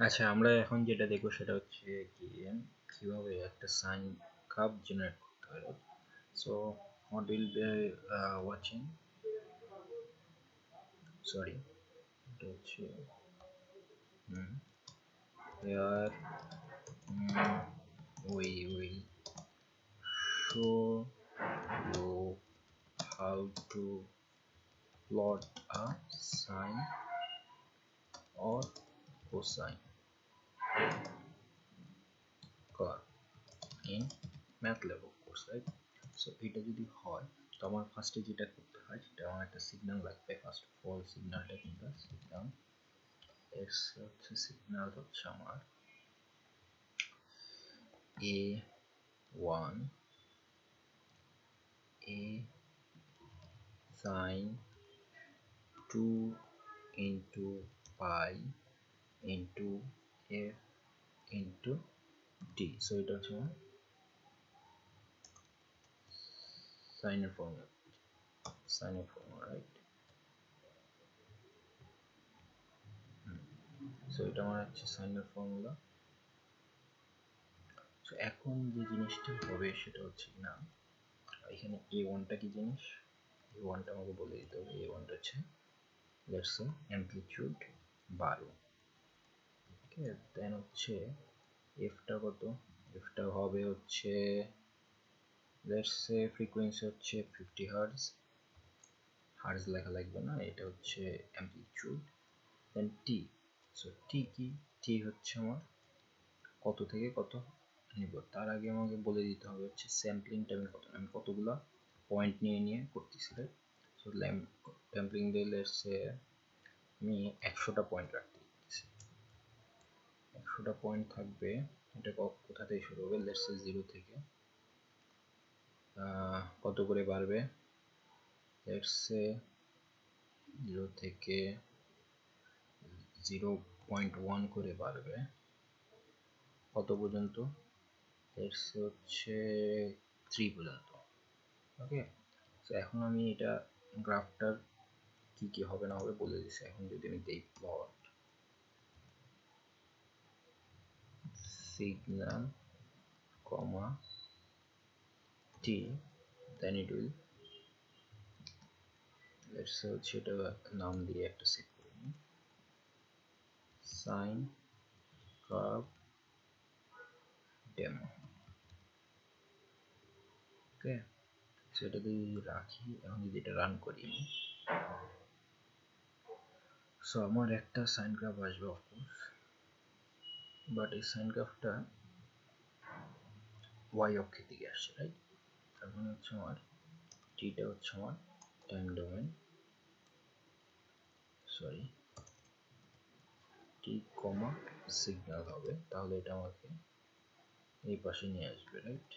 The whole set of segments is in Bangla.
আচ্ছা, আমরা এখন যেটা দেখবো সেটা হচ্ছে কি কিভাবে একটা সাইন কার্ভ জেনারেট করতে হয়। So what will be watching, sorry, এটা হচ্ছে here we will show you how to plot a sine or cosine curve in Matlab, of course, right? So এটা যদি হয় তো আমার ফার্স্টে যেটা করতে হয় সেটা আমার একটা সিগন্যাল লাগবে। ফার্স্ট অফ অল সিগন্যালটা কিন্তু সিগন্যাল এক্স হচ্ছে সিগন্যাল হচ্ছে আমার a1 a sin 2 into pi into f into d। So এটা হচ্ছে আমার সাইনের ফর্মুলা, রাইট? সো এটা আমার হচ্ছে সাইনের ফর্মুলা। সো এখন যে জিনিসটা হবে সেটা হচ্ছে না, এখানে a1টা কি জিনিস, a1টা আমাকে বলে দিতে হবে। a1টা হচ্ছে লেটস সে অ্যামপ্লিটিউড 12। ওকে, দেন হচ্ছে এফটা কত, এফটা হবে হচ্ছে লেটস সে ফ্রিকোয়েন্সি হচ্ছে 50 হার্টজ, হার্টজ লেখা লাগবে না, এটা হচ্ছে অ্যামপ্লিটিউড। দেন টি, সো টি কি, টি হচ্ছে আমার কত থেকে কত নিব। তার আগে আমাকে বলে দিতে হবে হচ্ছে স্যাম্পলিং টাইম কত, আমি কতগুলা পয়েন্ট নিয়ে নিয়ে করতেছি, রাইট? সো স্যাম্পলিং দিয়ে লেটস সে আমি 100টা পয়েন্ট রাখতে দিচ্ছি, 100টা পয়েন্ট থাকবে। এটা কোথা থেকে শুরু হবে, লেটস সে 0 থেকে কত করে বাড়বে, লেটস সে 0 থেকে 0.1 করে বাড়বে কত পর্যন্ত, লেটস সে হচ্ছে 3 পর্যন্ত। ওকে, তো এখন আমি এটা গ্রাফটার কি কি হবে না হবে বলে দিচ্ছি। এখন যদি আমি দেই plot signal comma t, then it will, let's say হচ্ছে এটা নাম দিয়ে একটা সেট করে নিই, সাইন কার্ভ ডেমো। ওকে, সেটা যদি রাখি, এখন যদি এটা রান করি, সো আমার একটা সাইন কার্ভ আসবে অফকোর্স, বাট এই সাইন কার্ভটা ওয়াই অক্ষের দিকে আসছে, রাইট? এখন হচ্ছে আমার টিটা হচ্ছে আমার time domain, sorry T comma signal হবে, তাহলে এটা আমাকে এই পাশে নিয়ে আসবে, right?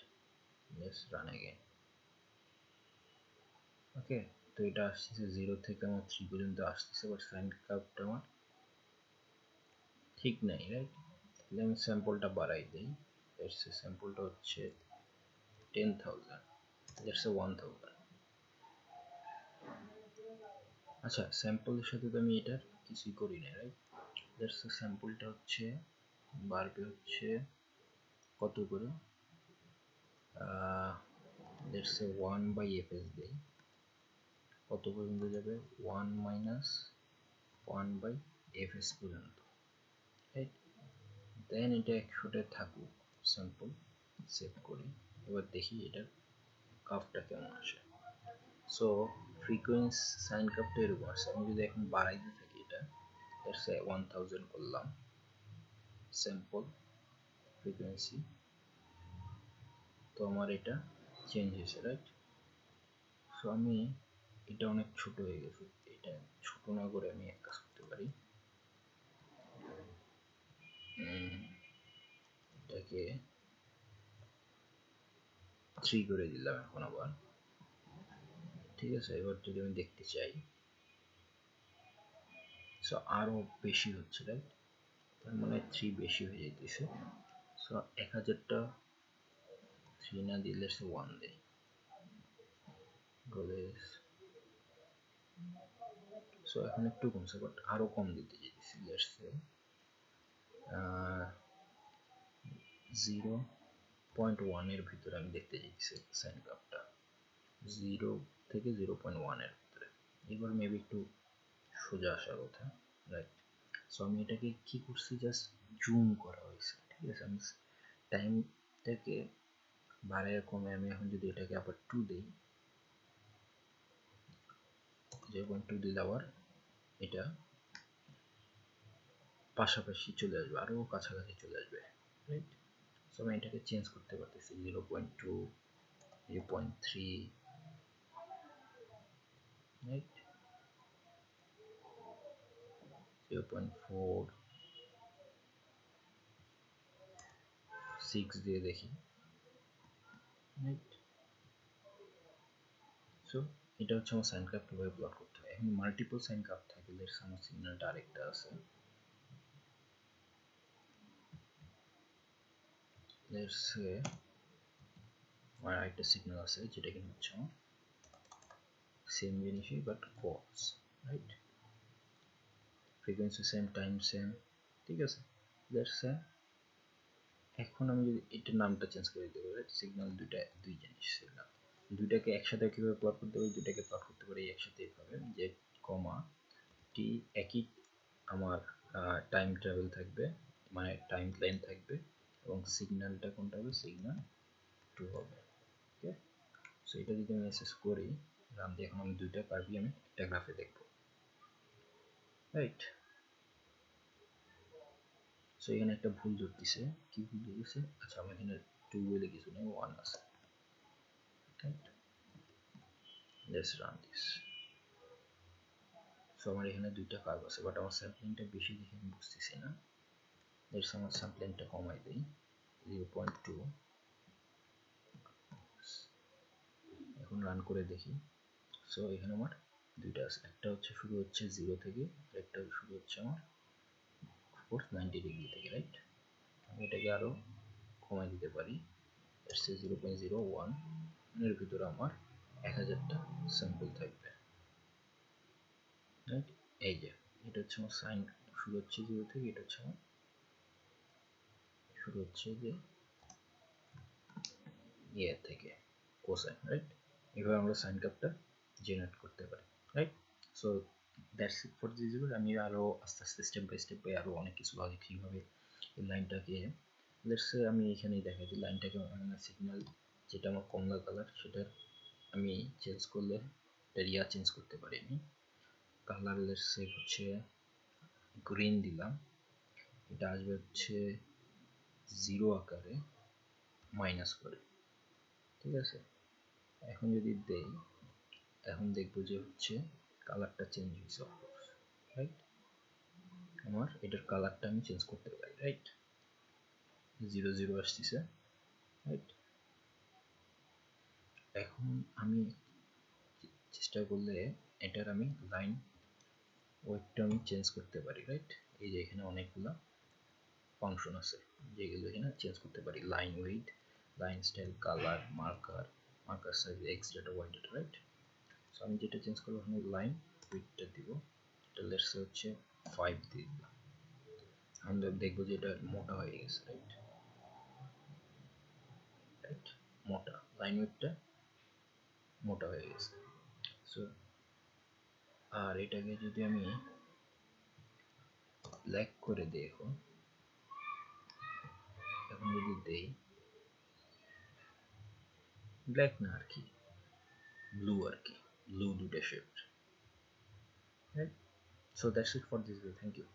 Let's run again. Okay, তো এটা আসছে 0 থেকে আমার 3 পর্যন্ত আসছে, বাট সাইন কার্ভটা আমার ঠিক নাই, রাইট? তাহলে আমি স্যাম্পলটা বাড়াই দেই, লেটস সে স্যাম্পলটা হচ্ছে 10,000, লেটস সে 1000। আচ্ছা, স্যাম্পলের সাথে তো আমি এটার কিছুই করি না, রাইট? লেটস সে স্যাম্পলটা হচ্ছে বাড়বে হচ্ছে কত করে, লেটস সে 1/fs দেই, কত পর্যন্ত যাবে, 1 মাইনাস 1/fs পর্যন্ত, রাইট? দেন এটা 100টা থাকুক, স্যাম্পল সেভ করি। এবার দেখি এটার কার্ভটা কেমন আসে। সো ফ্রিকোয়েন্সি সাইন কার্ভটা এরকম আসে। আমি যদি এখন বাড়াইতে থাকি, এটা লেটস সে 1000 করলাম স্যাম্পল ফ্রিকোয়েন্সি, তো আমার এটা চেঞ্জ হয়েছে, রাইট? সো আমি এটা অনেক ছোট হয়ে গেছে, এটা ছোট না করে আমি এক কাজ করতে পারি, এটাকে 3 করে দিলাম এখন আবার, ঠিক আছে? এবার যদি আমি দেখতে চাই, সো আরো বেশি হচ্ছে, রাইট? তার মানে 3 বেশি হয়ে যাইতেছে। সো 1000টা 3 না দিলে 1 দেই, সো এখন একটু কমছে, বাট আরো কম দিতে চাইতেছি, লেটস সে 0.1 এর ভিতরে আমি দেখতে চাইছি সাইন কাপটা 0 থেকে 0.1 এর ভিতরে। এবার মেবি একটু সোজা আসার কথা, রাইট? সো আমি এটাকে কি করছি, জাস্ট জুম করা হয়েছে, ঠিক আছে? আমি টাইমটাকে বাড়ায় কমে আমি এখন যদি এটাকে আবার 2 দিই, 0.2 দিলে আবার এটা পাশাপাশি চলে আসবে, আরো কাছাকাছি চলে আসবে, রাইট? সো আমি এটাকে চেঞ্জ করতে পারতেছি 0.2, 0.3, রাইট? 0.4, 6 দিয়ে দেখি, রাইট? সো এটা হচ্ছে আমার সাইন কাপ কিভাবে প্লট করতে হয়। এখন মাল্টিপল সাইন কাপ থাকলে আমার সিগন্যালটা আরেকটা আছে, লেটস সে আমার আরেকটা সিগন্যাল আছে যেটা কিনা হচ্ছে আমার সেম জিনিসই but false, right? Frequency same, time same, ঠিক আছে? লেটস সে এখন আমি যদি এটার নামটা চেঞ্জ করে দিতে পারি, সিগন্যাল দুই জিনিস, সিগন্যাল দুইটাকে একসাথে কিভাবে প্লট করতে পারি, দুইটাকে প্লট করতে পারি একসাথে এইভাবে যে কমা টি একই আমার টাইম ট্রাভেল থাকবে, মানে টাইম লাইন থাকবে, এবং সিগন্যালটা কোনটা হবে, সিগন্যাল 2 হবে, ওকে? সো এটা যদি আমি অ্যাক্সেস করি রান দিয়ে, এখন আমি দুইটা কার্ভই আমি একটা গ্রাফে দেখব, রাইট? সো এখানে একটা ভুল ধরতেছে, কি ভুল ধরতেছে, আচ্ছা আমি এখানে 2 বলে কিছু নেই, 1 আছে, right? Let's run this. So আমার এখানে দুইটা কার্ভ আছে, বাট আমার স্যাম্পলিংটা বেশি দেখে আমি বুঝতেছি না। লেটস আমার স্যাম্পলিংটা কমাই দিই 0.2, এখন রান করে দেখি। সো এখানে আমার দুইটা আছে, একটা হচ্ছে শুরু হচ্ছে 0 থেকে, একটা শুরু হচ্ছে আমার 90 ডিগ্রি থেকে, রাইট? আমি এটাকে আরো কমাই দিতে পারি, লেটস সে 0.01 এর ভিতরে আমার 1000টা স্যাম্পল থাকবে, রাইট? এই যে এটা হচ্ছে আমার সাইন, শুরু হচ্ছে 0 থেকে, এটা হচ্ছে আমার শুরু হচ্ছে যে ইয়ে থেকে, কোসাইন, রাইট? এভাবে আমরা সাইন কাপটা জেনারেট করতে পারি, right? So that's it for this video. আমি আরো আস্তে আস্তে স্টেপ বাই স্টেপ আরো অনেক কিছু লজিক কিভাবে এই লাইনটাকে, লেটস সে আমি এখানেই দেখাই যে লাইনটাকে সিগন্যাল যেটা আমার কমলা কালার সেটার আমি চেঞ্জ করলে এরিয়া চেঞ্জ করতে পারি, আমি কালার লেটস সে হচ্ছে গ্রিন দিলাম, এটা আসবে হচ্ছে 0 আকারে মাইনাস করে, ঠিক আছে? এখন যদি দেই, এখন দেখবো যে হচ্ছে কালারটা চেঞ্জ হয়েছে, অফকোর্স, রাইট? আমার এটার কালারটা আমি চেঞ্জ করতে পারি, রাইট? 0 0 আসতেছে, রাইট? এখন আমি চেষ্টা করলে এটার আমি লাইন ওয়েটটা আমি চেঞ্জ করতে পারি, রাইট? এই যে এখানে অনেকগুলো ফাংশন আছে যেগুলো এখানে চেঞ্জ করতে পারি, line weight, line style, colour, marker size, X data, Y data, right? So আমি যেটা চেঞ্জ করবো এখানে লাইন ওয়েটটা দিব, এটা লেটস হচ্ছে 5 দিয়ে দিলাম, আমরা দেখবো যে এটা মোটা হয়ে গেছে, রাইট? রাইট, মোটা লাইন ওয়েটটা মোটা হয়ে গেছে। সো আর এটাকে যদি আমি ব্ল্যাক করে দিই, এখন যদি দেই, ব্ল্যাক না আর কি, ব্লু আর কি, ব্লু দুটো shade, right? So that's it for this video, thank you.